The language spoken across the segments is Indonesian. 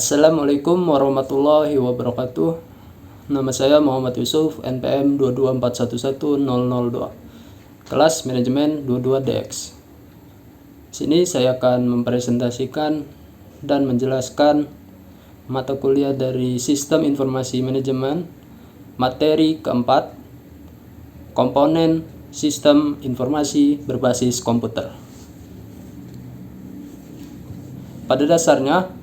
Assalamualaikum warahmatullahi wabarakatuh. Nama saya Muhammad Yusuf, NPM 224111002. Kelas Manajemen 22DX. Sini saya akan mempresentasikan dan menjelaskan mata kuliah dari Sistem Informasi Manajemen, materi keempat, komponen Sistem Informasi berbasis komputer. Pada dasarnya,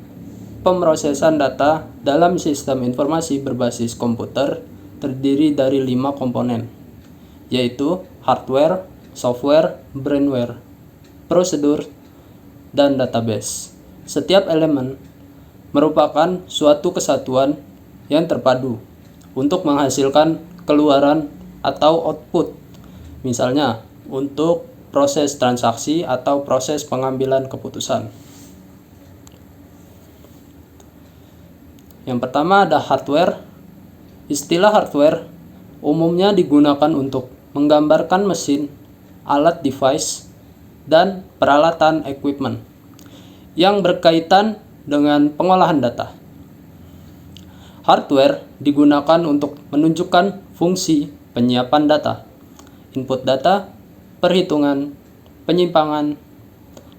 pemrosesan data dalam sistem informasi berbasis komputer terdiri dari 5 komponen, yaitu hardware, software, brainware, prosedur, dan database. Setiap elemen merupakan suatu kesatuan yang terpadu untuk menghasilkan keluaran atau output, misalnya untuk proses transaksi atau proses pengambilan keputusan. Yang pertama ada hardware. Istilah hardware umumnya digunakan untuk menggambarkan mesin, alat device, dan peralatan equipment yang berkaitan dengan pengolahan data. Hardware digunakan untuk menunjukkan fungsi penyiapan data, input data, perhitungan, penyimpangan,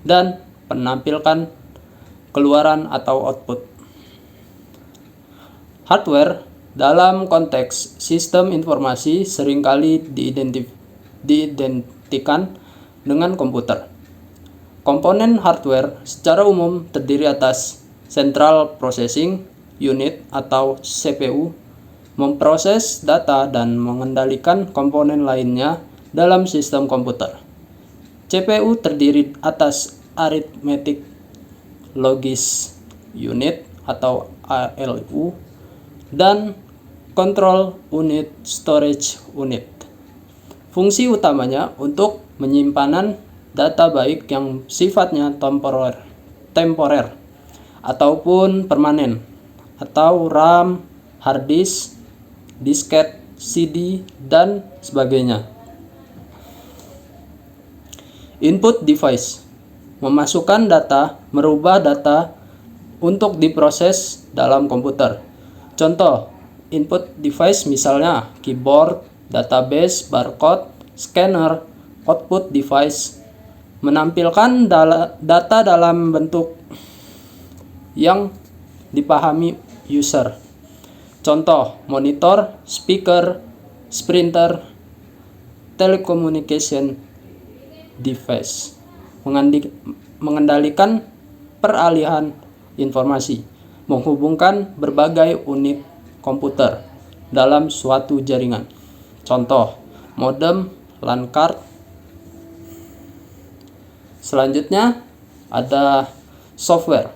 dan penampilkan keluaran atau output. Hardware dalam konteks sistem informasi seringkali diidentikan dengan komputer. Komponen hardware secara umum terdiri atas Central Processing Unit atau CPU, memproses data dan mengendalikan komponen lainnya dalam sistem komputer. CPU terdiri atas Arithmetic Logic Unit atau ALU dan Control Unit Storage Unit. Fungsi utamanya untuk penyimpanan data baik yang sifatnya temporer ataupun permanen, atau RAM, hard disk, disket, CD, dan sebagainya. Input device memasukkan data, merubah data untuk diproses dalam komputer. Contoh input device misalnya keyboard, database, barcode, scanner. Output device menampilkan data dalam bentuk yang dipahami user. Contoh monitor, speaker, printer, telecommunication device. Mengendalikan peralihan informasi, menghubungkan berbagai unit komputer dalam suatu jaringan. Contoh, modem, LAN card. Selanjutnya ada software.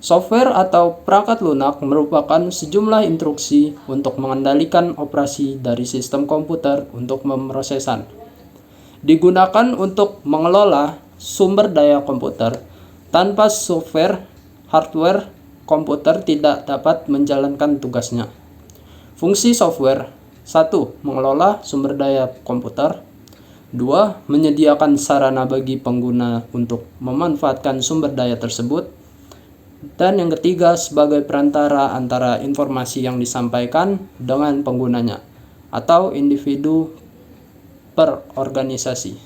Software atau perangkat lunak merupakan sejumlah instruksi untuk mengendalikan operasi dari sistem komputer untuk pemrosesan. Digunakan untuk mengelola sumber daya komputer. Tanpa software, hardware komputer tidak dapat menjalankan tugasnya. Fungsi software: 1. Mengelola sumber daya komputer. 2. Menyediakan sarana bagi pengguna untuk memanfaatkan sumber daya tersebut. Dan yang ketiga, sebagai perantara antara informasi yang disampaikan dengan penggunanya atau individu per organisasi.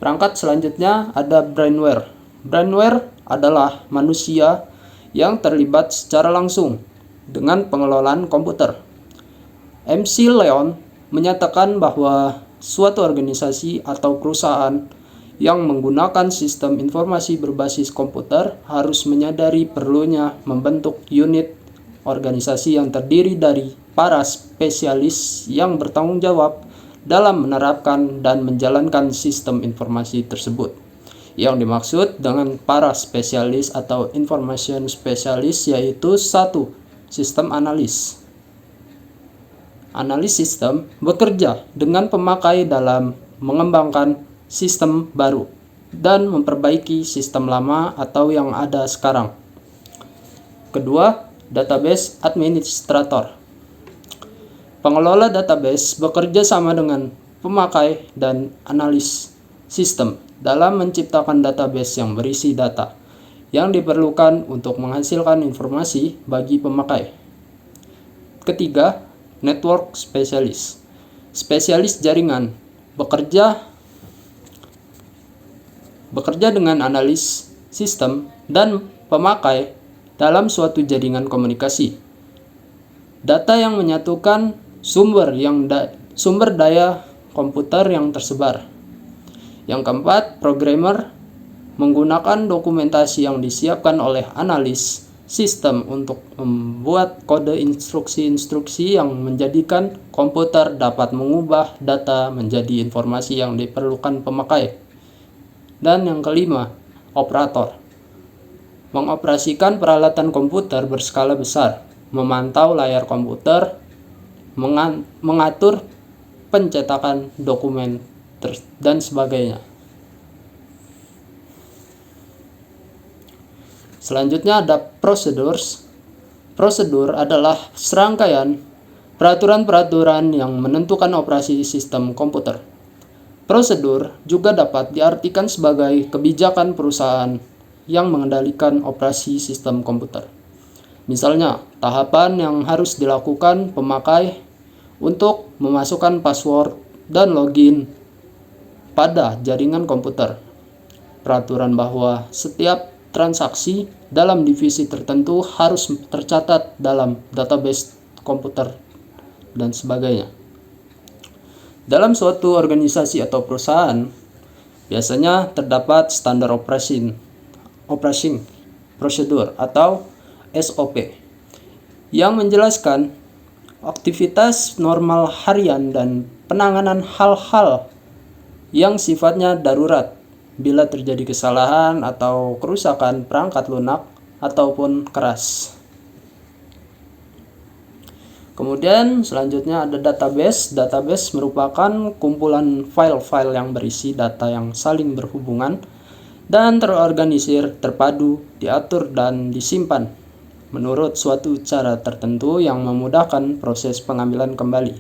Perangkat selanjutnya ada brainware. Brainware adalah manusia yang terlibat secara langsung dengan pengelolaan komputer. MC Leon menyatakan bahwa suatu organisasi atau perusahaan yang menggunakan sistem informasi berbasis komputer harus menyadari perlunya membentuk unit organisasi yang terdiri dari para spesialis yang bertanggung jawab dalam menerapkan dan menjalankan sistem informasi tersebut. Yang dimaksud dengan para spesialis atau information specialist yaitu 1. Sistem analis. Analis sistem bekerja dengan pemakai dalam mengembangkan sistem baru dan memperbaiki sistem lama atau yang ada sekarang. Kedua, database administrator. Pengelola database bekerja sama dengan pemakai dan analis sistem dalam menciptakan database yang berisi data yang diperlukan untuk menghasilkan informasi bagi pemakai. Ketiga, network specialist. Spesialis jaringan bekerja dengan analis sistem dan pemakai dalam suatu jaringan komunikasi. Data yang menyatukan sumber daya komputer yang tersebar. Yang keempat, programmer menggunakan dokumentasi yang disiapkan oleh analis sistem untuk membuat kode instruksi-instruksi yang menjadikan komputer dapat mengubah data menjadi informasi yang diperlukan pemakai. Dan yang kelima, operator mengoperasikan peralatan komputer berskala besar, memantau layar komputer, mengatur pencetakan dokumen, dan sebagainya. Selanjutnya ada procedures. Prosedur adalah serangkaian peraturan-peraturan yang menentukan operasi sistem komputer. Prosedur juga dapat diartikan sebagai kebijakan perusahaan yang mengendalikan operasi sistem komputer. Misalnya, tahapan yang harus dilakukan pemakai untuk memasukkan password dan login pada jaringan komputer. Peraturan bahwa setiap transaksi dalam divisi tertentu harus tercatat dalam database komputer dan sebagainya. Dalam suatu organisasi atau perusahaan, biasanya terdapat standar operating procedure atau SOP yang menjelaskan aktivitas normal harian dan penanganan hal-hal yang sifatnya darurat bila terjadi kesalahan atau kerusakan perangkat lunak ataupun keras. Kemudian selanjutnya ada database. Database merupakan kumpulan file-file yang berisi data yang saling berhubungan dan terorganisir, terpadu, diatur, dan disimpan menurut suatu cara tertentu yang memudahkan proses pengambilan kembali.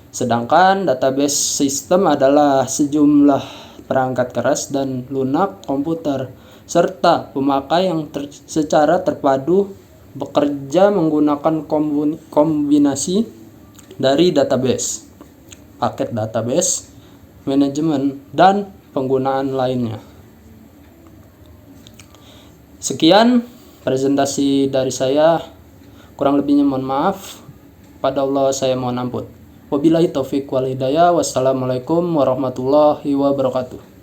Sedangkan database system adalah sejumlah perangkat keras dan lunak komputer serta pemakai yang secara terpadu bekerja menggunakan kombinasi dari database, paket database, manajemen, dan penggunaan lainnya. Sekian presentasi dari saya, kurang lebihnya mohon maaf. Pada Allah saya mohon ampun. Wabillahi taufiq wal hidayah. Wassalamualaikum warahmatullahi wabarakatuh.